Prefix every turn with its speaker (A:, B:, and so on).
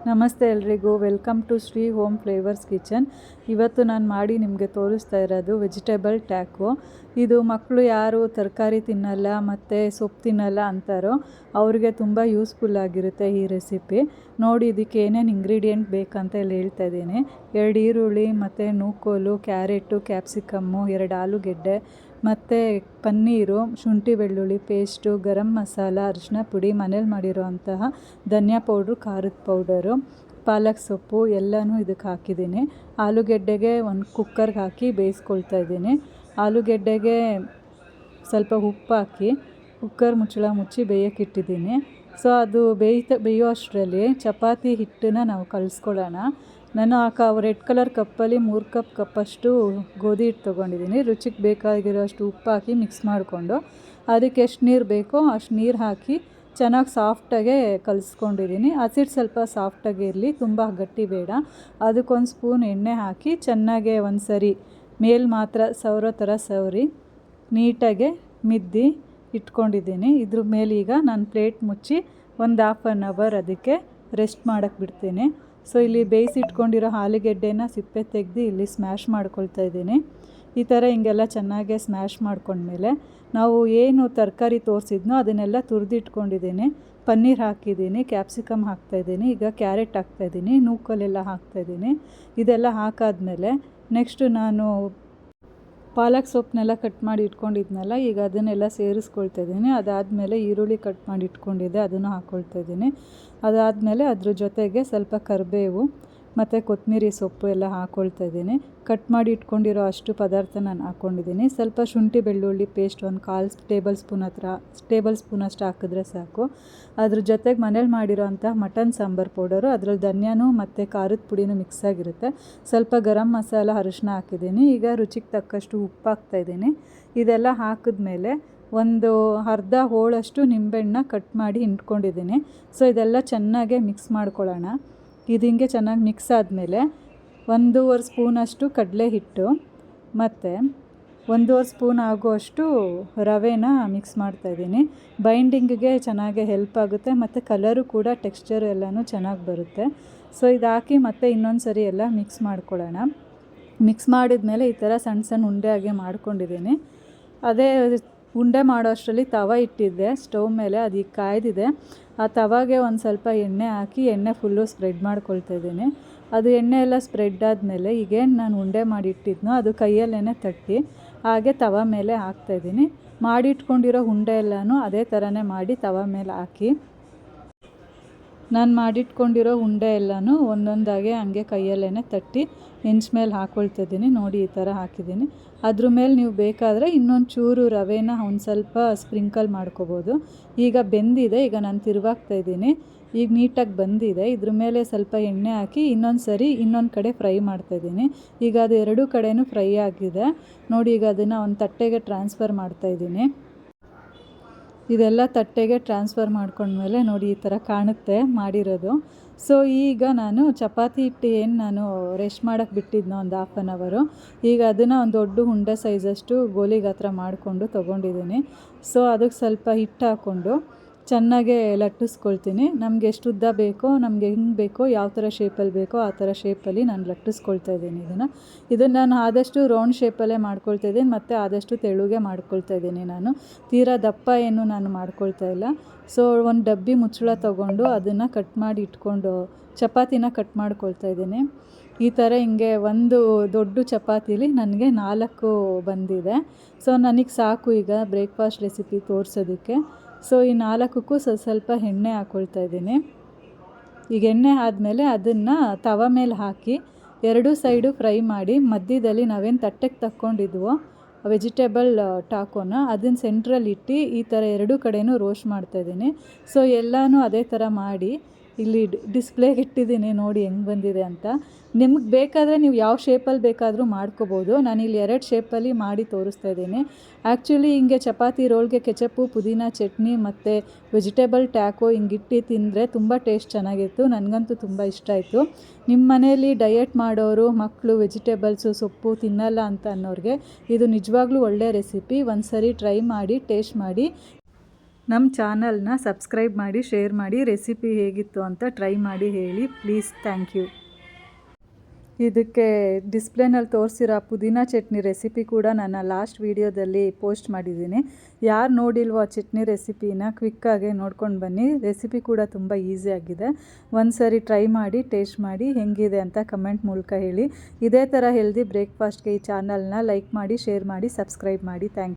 A: ನಮಸ್ತೆ ಎಲ್ರಿಗೂ, welcome to Shri home flavours kitchen. ಇವತ್ತು ನಾನು ಮಾಡಿ ನಿಮಗೆ ತೋರಿಸ್ತಾ ಇರೋದು ವೆಜಿಟೇಬಲ್ ಟ್ಯಾಕೋ. ಇದು ಮಕ್ಕಳು ಯಾರು ತರಕಾರಿ ತಿನ್ನಲ್ಲ ಮತ್ತು ಸೊಪ್ಪು ತಿನ್ನಲ್ಲ ಅಂತಾರೋ ಅವ್ರಿಗೆ ತುಂಬ ಯೂಸ್ಫುಲ್ ಆಗಿರುತ್ತೆ ಈ ರೆಸಿಪಿ. ನೋಡಿ ಇದಕ್ಕೆ ಏನೇನು ಇಂಗ್ರೀಡಿಯೆಂಟ್ ಬೇಕಂತ ಇಲ್ಲಿ ಹೇಳ್ತಾ ಇದ್ದೀನಿ. 2 ಈರುಳ್ಳಿ ಮತ್ತು ನೂಕೋಲು, ಕ್ಯಾರೆಟು, ಕ್ಯಾಪ್ಸಿಕಮ್ಮು, 2 ಆಲೂಗೆಡ್ಡೆ ಮತ್ತು ಪನ್ನೀರು, ಶುಂಠಿ ಬೆಳ್ಳುಳ್ಳಿ ಪೇಸ್ಟು, ಗರಂ ಮಸಾಲ, ಅರಿಶಿನ ಪುಡಿ, ಮನೇಲಿ ಮಾಡಿರೋ ಅಂತಹ ಧನಿಯಾ ಪೌಡ್ರು, ಖಾರದ ಪೌಡರು, ಪಾಲಕ್ ಸೊಪ್ಪು ಎಲ್ಲನೂ ಇದಕ್ಕೆ ಹಾಕಿದ್ದೀನಿ. ಆಲೂಗೆಡ್ಡೆಗೆ ಒಂದು ಕುಕ್ಕರ್ಗೆ ಹಾಕಿ ಬೇಯಿಸ್ಕೊಳ್ತಾ ಇದ್ದೀನಿ. ಆಲೂಗೆಡ್ಡೆಗೆ ಸ್ವಲ್ಪ ಉಪ್ಪು ಹಾಕಿ ಕುಕ್ಕರ್ ಮುಚ್ಚಳ ಮುಚ್ಚಿ ಬೇಯೋಕ್ಕಿಟ್ಟಿದ್ದೀನಿ. ಸೊ ಅದು ಬೇಯೋ ಅಷ್ಟರಲ್ಲಿ ಚಪಾತಿ ಹಿಟ್ಟನ್ನು ನಾವು ಕಲಿಸ್ಕೊಳ್ಳೋಣ. ನಾನು ರೆಡ್ ಕಲರ್ ಕಪ್ಪಲ್ಲಿ 3 ಕಪ್ಪಷ್ಟು ಗೋಧಿ ಹಿಟ್ಟು ತೊಗೊಂಡಿದ್ದೀನಿ. ರುಚಿಗೆ ಬೇಕಾಗಿರೋಷ್ಟು ಉಪ್ಪು ಹಾಕಿ ಮಿಕ್ಸ್ ಮಾಡಿಕೊಂಡು ಅದಕ್ಕೆ ಎಷ್ಟು ನೀರು ಬೇಕೋ ಅಷ್ಟು ನೀರು ಹಾಕಿ ಚೆನ್ನಾಗಿ ಸಾಫ್ಟಾಗೆ ಕಲಿಸ್ಕೊಂಡಿದ್ದೀನಿ. ಹಸಿಟ್ಟು ಸ್ವಲ್ಪ ಸಾಫ್ಟಾಗಿ ಇರಲಿ, ತುಂಬ ಗಟ್ಟಿ ಬೇಡ. ಅದಕ್ಕೊಂದು ಸ್ಪೂನ್ ಎಣ್ಣೆ ಹಾಕಿ ಚೆನ್ನಾಗೆ ಒಂದು ಸರಿ ಮೇಲೆ ಮಾತ್ರ ಸವರೋ ಥರ ಸವರಿ ನೀಟಾಗೆ ಮಿದ್ದಿ ಇಟ್ಕೊಂಡಿದ್ದೀನಿ. ಇದ್ರ ಮೇಲೆ ಈಗ ನಾನು ಪ್ಲೇಟ್ ಮುಚ್ಚಿ ಒಂದು ½ ಅವರ್ ಅದಕ್ಕೆ ರೆಸ್ಟ್ ಮಾಡೋಕ್ಕೆ ಬಿಡ್ತೀನಿ. ಸೊ ಇಲ್ಲಿ ಬೇಯಿಸಿಟ್ಕೊಂಡಿರೋ ಆಲೂಗೆಡ್ಡೆನ ಸಿಪ್ಪೆ ತೆಗೆದು ಇಲ್ಲಿ ಸ್ಮ್ಯಾಶ್ ಮಾಡ್ಕೊಳ್ತಾ ಇದ್ದೀನಿ. ಈ ಥರ ಹಿಂಗೆಲ್ಲ ಚೆನ್ನಾಗೆ ಸ್ಮ್ಯಾಶ್ ಮಾಡ್ಕೊಂಡ್ಮೇಲೆ ನಾವು ಏನು ತರಕಾರಿ ತೋರಿಸಿದ್ನೋ ಅದನ್ನೆಲ್ಲ ತುರಿದಿಟ್ಕೊಂಡಿದ್ದೀನಿ. ಪನ್ನೀರ್ ಹಾಕಿದ್ದೀನಿ, ಕ್ಯಾಪ್ಸಿಕಮ್ ಹಾಕ್ತಾಯಿದ್ದೀನಿ, ಈಗ ಕ್ಯಾರೆಟ್ ಹಾಕ್ತಾಯಿದ್ದೀನಿ, ನೂಕಲೆಲ್ಲ ಹಾಕ್ತಾಯಿದ್ದೀನಿ. ಇದೆಲ್ಲ ಹಾಕಾದ್ಮೇಲೆ ನೆಕ್ಸ್ಟು ನಾನು ಪಾಲಕ್ ಸೊಪ್ಪನ್ನೆಲ್ಲ ಕಟ್ ಮಾಡಿ ಇಟ್ಕೊಂಡಿದ್ನಲ್ಲ, ಈಗ ಅದನ್ನೆಲ್ಲ ಸೇರಿಸ್ಕೊಳ್ತಾ ಇದ್ದೀನಿ. ಅದಾದಮೇಲೆ ಈರುಳ್ಳಿ ಕಟ್ ಮಾಡಿ ಇಟ್ಕೊಂಡಿದ್ದೆ, ಅದನ್ನು ಹಾಕ್ಕೊಳ್ತಾ ಇದ್ದೀನಿ. ಅದಾದಮೇಲೆ ಅದ್ರ ಜೊತೆಗೆ ಸ್ವಲ್ಪ ಕರಿಬೇವು ಮತ್ತು ಕೊತ್ತಂಬರಿ ಸೊಪ್ಪು ಎಲ್ಲ ಹಾಕ್ಕೊಳ್ತಾ ಇದ್ದೀನಿ. ಕಟ್ ಮಾಡಿ ಇಟ್ಕೊಂಡಿರೋ ಅಷ್ಟು ಪದಾರ್ಥ ನಾನು ಹಾಕ್ಕೊಂಡಿದ್ದೀನಿ. ಸ್ವಲ್ಪ ಶುಂಠಿ ಬೆಳ್ಳುಳ್ಳಿ ಪೇಸ್ಟ್ ಒಂದು 1/4 ಟೇಬಲ್ ಸ್ಪೂನ್ ಅಷ್ಟು ಹಾಕಿದ್ರೆ ಸಾಕು. ಅದ್ರ ಜೊತೆಗೆ ಮನೇಲಿ ಮಾಡಿರೋ ಅಂಥ ಮಟನ್ ಸಾಂಬಾರು ಪೌಡರು, ಅದರಲ್ಲಿ ಧನಿಯಾನು ಮತ್ತು ಖಾರದ ಪುಡಿನೂ ಮಿಕ್ಸ್ ಆಗಿರುತ್ತೆ. ಸ್ವಲ್ಪ ಗರಂ ಮಸಾಲ, ಅರಿಶಿನ ಹಾಕಿದ್ದೀನಿ. ಈಗ ರುಚಿಗೆ ತಕ್ಕಷ್ಟು ಉಪ್ಪು ಹಾಕ್ತಾಯಿದ್ದೀನಿ. ಇದೆಲ್ಲ ಹಾಕಿದ್ಮೇಲೆ ಒಂದು ಅರ್ಧ ಹೋಳಷ್ಟು ನಿಂಬೆಹಣ್ಣ ಕಟ್ ಮಾಡಿ ಇಟ್ಕೊಂಡಿದ್ದೀನಿ. ಸೊ ಇದೆಲ್ಲ ಚೆನ್ನಾಗೆ ಮಿಕ್ಸ್ ಮಾಡ್ಕೊಳ್ಳೋಣ. ಇದು ಹಿಂಗೆ ಚೆನ್ನಾಗಿ ಮಿಕ್ಸ್ ಆದಮೇಲೆ 1.5 ಸ್ಪೂನಷ್ಟು ಕಡಲೆ ಹಿಟ್ಟು ಮತ್ತು 1.5 ಸ್ಪೂನ್ ಆಗುವಷ್ಟು ರವೆನ ಮಿಕ್ಸ್ ಮಾಡ್ತಾಯಿದ್ದೀನಿ. ಬೈಂಡಿಂಗಿಗೆ ಚೆನ್ನಾಗಿ ಹೆಲ್ಪ್ ಆಗುತ್ತೆ ಮತ್ತು ಕಲರು ಕೂಡ ಟೆಕ್ಸ್ಚರ್ ಎಲ್ಲನೂ ಚೆನ್ನಾಗಿ ಬರುತ್ತೆ. ಸೊ ಇದು ಹಾಕಿ ಮತ್ತೆ ಇನ್ನೊಂದು ಸರಿ ಎಲ್ಲ ಮಿಕ್ಸ್ ಮಾಡ್ಕೊಳ್ಳೋಣ. ಮಿಕ್ಸ್ ಮಾಡಿದ್ಮೇಲೆ ಈ ಥರ ಸಣ್ಣ ಸಣ್ಣ ಉಂಡೆ ಆಗಿ ಮಾಡ್ಕೊಂಡಿದ್ದೀನಿ. ಅದೇ ಉಂಡೆ ಮಾಡೋ ಅಷ್ಟರಲ್ಲಿ ತವ ಇಟ್ಟಿದ್ದೆ ಸ್ಟವ್ ಮೇಲೆ, ಅದು ಈಗ ಕಾಯ್ದಿದೆ. ಆ ತವಾಗೆ ಒಂದು ಸ್ವಲ್ಪ ಎಣ್ಣೆ ಹಾಕಿ ಎಣ್ಣೆ ಫುಲ್ಲು ಸ್ಪ್ರೆಡ್ ಮಾಡ್ಕೊಳ್ತಾ ಇದ್ದೀನಿ. ಅದು ಎಣ್ಣೆ ಎಲ್ಲ ಸ್ಪ್ರೆಡ್ ಆದಮೇಲೆ ಈಗೇನು ನಾನು ಉಂಡೆ ಮಾಡಿಟ್ಟಿದ್ನೋ ಅದು ಕೈಯಲ್ಲೇ ತಟ್ಟಿ ಹಾಗೆ ತವ ಮೇಲೆ ಹಾಕ್ತಾಯಿದ್ದೀನಿ. ಮಾಡಿಟ್ಕೊಂಡಿರೋ ಉಂಡೆ ಎಲ್ಲನೂ ಅದೇ ಥರನೇ ಮಾಡಿ ತವ ಮೇಲೆ ಹಾಕಿ ನಾನು ಮಾಡಿಟ್ಕೊಂಡಿರೋ ಉಂಡೆ ಎಲ್ಲನೂ ಒಂದೊಂದಾಗೆ ಹಂಗೆ ಕೈಯಲ್ಲೇ ತಟ್ಟಿ ಹೆಂಚು ಮೇಲೆ ಹಾಕ್ಕೊಳ್ತಿದ್ದೀನಿ. ನೋಡಿ ಈ ಥರ ಹಾಕಿದ್ದೀನಿ. ಅದ್ರ ಮೇಲೆ ನೀವು ಬೇಕಾದರೆ ಇನ್ನೊಂದು ಚೂರು ರವೆನ ಒಂದು ಸ್ವಲ್ಪ ಸ್ಪ್ರಿಂಕಲ್ ಮಾಡ್ಕೋಬೋದು. ಈಗ ಬೆಂದಿದೆ, ಈಗ ನಾನು ತಿರುವಾಗ್ತಾಯಿದ್ದೀನಿ. ಈಗ ನೀಟಾಗಿ ಬಂದಿದೆ. ಇದ್ರ ಮೇಲೆ ಸ್ವಲ್ಪ ಎಣ್ಣೆ ಹಾಕಿ ಇನ್ನೊಂದು ಕಡೆ ಫ್ರೈ ಮಾಡ್ತಾಯಿದ್ದೀನಿ. ಈಗ ಅದು 2 ಕಡೆನೂ ಫ್ರೈ ಆಗಿದೆ. ನೋಡಿ ಈಗ ಅದನ್ನು ಒಂದು ತಟ್ಟೆಗೆ ಟ್ರಾನ್ಸ್ಫರ್ ಮಾಡ್ತಾಯಿದ್ದೀನಿ. ಇದೆಲ್ಲ ತಟ್ಟೆಗೆ ಟ್ರಾನ್ಸ್ಫರ್ ಮಾಡ್ಕೊಂಡ್ಮೇಲೆ ನೋಡಿ ಈ ಥರ ಕಾಣುತ್ತೆ ಮಾಡಿರೋದು. ಸೊ ಈಗ ನಾನು ಚಪಾತಿ ಹಿಟ್ಟು ಏನು ನಾನು ರೆಸ್ಟ್ ಮಾಡೋಕ್ಕೆ ಬಿಟ್ಟಿದ್ನೋ ಒಂದು ½ ಅವರು, ಈಗ ಅದನ್ನು ಒಂದು ದೊಡ್ಡ ಉಂಡೆ ಸೈಜಷ್ಟು ಗೋಲಿ ಗಾತ್ರ ಮಾಡಿಕೊಂಡು ತೊಗೊಂಡಿದ್ದೀನಿ. ಸೊ ಅದಕ್ಕೆ ಸ್ವಲ್ಪ ಹಿಟ್ಟು ಹಾಕ್ಕೊಂಡು ಚೆನ್ನಾಗೆ ಲಟ್ಟಿಸ್ಕೊಳ್ತೀನಿ. ನಮಗೆ ಎಷ್ಟು ಉದ್ದ ಬೇಕೋ, ನಮಗೆ ಹಿಂಗೆ ಬೇಕೋ, ಯಾವ ಥರ ಶೇಪಲ್ಲಿ ಬೇಕೋ ಆ ಥರ ಶೇಪಲ್ಲಿ ನಾನು ಲಟ್ಟಿಸ್ಕೊಳ್ತಾ ಇದ್ದೀನಿ. ಇದನ್ನು ನಾನು ಆದಷ್ಟು ರೌಂಡ್ ಶೇಪಲ್ಲೇ ಮಾಡ್ಕೊಳ್ತಾ ಇದ್ದೀನಿ ಮತ್ತು ಆದಷ್ಟು ತೆಳುಗೆ ಮಾಡ್ಕೊಳ್ತಾ ಇದ್ದೀನಿ. ನಾನು ತೀರಾ ದಪ್ಪ ಏನು ನಾನು ಮಾಡ್ಕೊಳ್ತಾ ಇಲ್ಲ. ಸೊ ಒಂದು ಡಬ್ಬಿ ಮುಚ್ಚಳ ತೊಗೊಂಡು ಅದನ್ನು ಕಟ್ ಮಾಡಿ ಇಟ್ಕೊಂಡು ಚಪಾತಿನ ಕಟ್ ಮಾಡ್ಕೊಳ್ತಾ ಇದ್ದೀನಿ. ಈ ಥರ ಹಿಂಗೆ ಒಂದು ದೊಡ್ಡ ಚಪಾತಿಲಿ ನನಗೆ 4 ಬಂದಿದೆ. ಸೊ ನನಗೆ ಸಾಕು ಈಗ ಬ್ರೇಕ್ಫಾಸ್ಟ್ ರೆಸಿಪಿ ತೋರಿಸೋದಕ್ಕೆ. ಸೊ ಈ 4ಕ್ಕೂ ಸ್ವಲ್ಪ ಎಣ್ಣೆ ಹಾಕ್ಕೊಳ್ತಾ ಇದ್ದೀನಿ. ಈಗ ಎಣ್ಣೆ ಆದಮೇಲೆ ಅದನ್ನು ತವ ಮೇಲೆ ಹಾಕಿ 2 ಸೈಡು ಫ್ರೈ ಮಾಡಿ ಮಧ್ಯದಲ್ಲಿ ನಾವೇನು ತಟ್ಟೆಗೆ ತಕ್ಕೊಂಡಿದ್ವೋ ವೆಜಿಟೇಬಲ್ ಟಾಕೋನ ಅದನ್ನು ಸೆಂಟ್ರಲ್ಲಿ ಇಟ್ಟು ಈ ಥರ 2 ಕಡೆನೂ ರೋಸ್ಟ್ ಮಾಡ್ತಾಯಿದ್ದೀನಿ. ಸೊ ಎಲ್ಲನೂ ಅದೇ ಥರ ಮಾಡಿ ಇಲ್ಲಿ ಡಿಸ್ಪ್ಲೇಗೆ ಇಟ್ಟಿದ್ದೀನಿ. ನೋಡಿ ಹೆಂಗೆ ಬಂದಿದೆ ಅಂತ. ನಿಮಗೆ ಬೇಕಾದರೆ ನೀವು ಯಾವ ಶೇಪಲ್ಲಿ ಬೇಕಾದರೂ ಮಾಡ್ಕೋಬೋದು. ನಾನಿಲ್ಲಿ 2 ಶೇಪಲ್ಲಿ ಮಾಡಿ ತೋರಿಸ್ತಾ ಇದ್ದೀನಿ. ಆ್ಯಕ್ಚುಲಿ ಹಿಂಗೆ ಚಪಾತಿ ರೋಲ್ಗೆ ಕೆಚಪ್ಪು, ಪುದೀನ ಚಟ್ನಿ ಮತ್ತು ವೆಜಿಟೇಬಲ್ ಟ್ಯಾಕೋ ಹಿಂಗಿಟ್ಟು ತಿಂದರೆ ತುಂಬ ಟೇಸ್ಟ್ ಚೆನ್ನಾಗಿತ್ತು. ನನಗಂತೂ ತುಂಬ ಇಷ್ಟ ಆಯಿತು. ನಿಮ್ಮ ಮನೆಯಲ್ಲಿ ಡಯಟ್ ಮಾಡೋರು, ಮಕ್ಕಳು ವೆಜಿಟೇಬಲ್ಸು ಸೊಪ್ಪು ತಿನ್ನಲ್ಲ ಅಂತ ಅನ್ನೋರಿಗೆ ಇದು ನಿಜವಾಗ್ಲೂ ಒಳ್ಳೆ ರೆಸಿಪಿ. ಒಂದು ಸರಿ ಟ್ರೈ ಮಾಡಿ ಟೇಸ್ಟ್ ಮಾಡಿ ನಮ್ಮ ಚಾನಲ್ನ ಸಬ್ಸ್ಕ್ರೈಬ್ ಮಾಡಿ, ಶೇರ್ ಮಾಡಿ, ರೆಸಿಪಿ ಹೇಗಿತ್ತು ಅಂತ ಟ್ರೈ ಮಾಡಿ ಹೇಳಿ ಪ್ಲೀಸ್. Thank you. ಇದಕ್ಕೆ ಡಿಸ್ಪ್ಲೇನಲ್ಲಿ ತೋರಿಸಿರೋ ಪುದೀನ ಚಟ್ನಿ ರೆಸಿಪಿ ಕೂಡ ನನ್ನ ಲಾಸ್ಟ್ ವೀಡಿಯೋದಲ್ಲಿ ಪೋಸ್ಟ್ ಮಾಡಿದ್ದೀನಿ. ಯಾರು ನೋಡಿಲ್ವೋ ಆ ಚಟ್ನಿ ರೆಸಿಪಿನ ಕ್ವಿಕ್ಕಾಗಿ ನೋಡ್ಕೊಂಡು ಬನ್ನಿ. ರೆಸಿಪಿ ಕೂಡ ತುಂಬ ಈಸಿಯಾಗಿದೆ. ಒಂದು ಸರಿ ಟ್ರೈ ಮಾಡಿ ಟೇಸ್ಟ್ ಮಾಡಿ ಹೆಂಗಿದೆ ಅಂತ ಕಮೆಂಟ್ ಮೂಲಕ ಹೇಳಿ. ಇದೇ ಥರ ಹೆಲ್ದಿ ಬ್ರೇಕ್ಫಾಸ್ಟ್ಗೆ ಈ ಚಾನಲ್ನ ಲೈಕ್ ಮಾಡಿ, ಶೇರ್ ಮಾಡಿ, ಸಬ್ಸ್ಕ್ರೈಬ್ ಮಾಡಿ. Thank you.